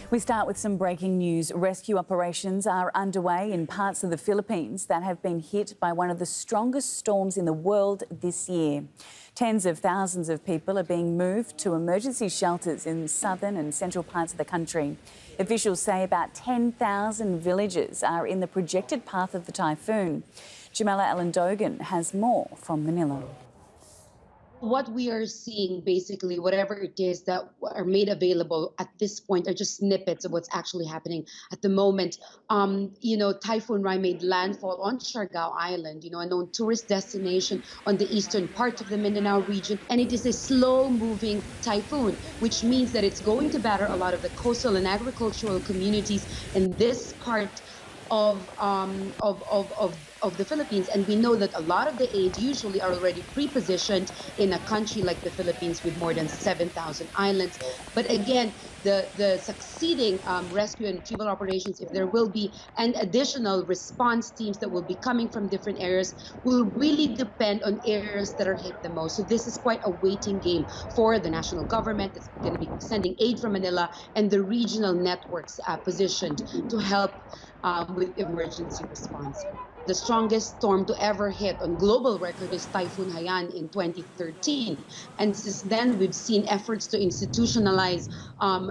We start with some breaking news. Rescue operations are underway in parts of the Philippines that have been hit by one of the strongest storms in the world this year. Tens of thousands of people are being moved to emergency shelters in southern and central parts of the country. Officials say about 10,000 villages are in the projected path of the typhoon. Jamila Alindogan has more from Manila. What we are seeing, basically, whatever it is that are made available at this point, are just snippets of what's actually happening at the moment. Typhoon Rai made landfall on Siargao Island, a known tourist destination on the eastern part of the Mindanao region. And it is a slow-moving typhoon, which means that it's going to batter a lot of the coastal and agricultural communities in this part of the Philippines, and we know that a lot of the aid usually are already pre-positioned in a country like the Philippines with more than 7,000 islands. But again, the succeeding rescue and retrieval operations, if there will be, and additional response teams that will be coming from different areas, will really depend on areas that are hit the most. So this is quite a waiting game for the national government that's going to be sending aid from Manila and the regional networks positioned to help with emergency response. The strongest storm to ever hit on global record is Typhoon Haiyan in 2013. And since then, we've seen efforts to institutionalize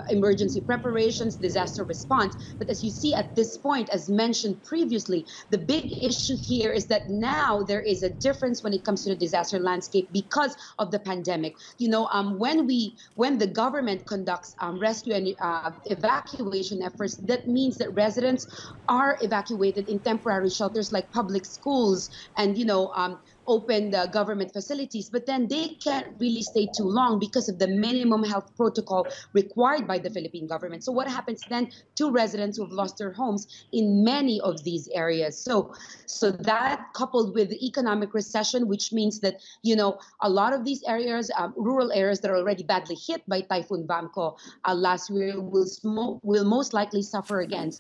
emergency preparations, disaster response. But as you see at this point, as mentioned previously, the big issue here is that now there is a difference when it comes to the disaster landscape because of the pandemic. When the government conducts rescue and evacuation efforts, that means that residents are evacuated in temporary shelters like public schools and open the government facilities, but then they can't really stay too long because of the minimum health protocol required by the Philippine government. So what happens then to residents who have lost their homes in many of these areas? So that coupled with the economic recession, which means that a lot of these areas, rural areas that are already badly hit by Typhoon Bangko last year, will most likely suffer again.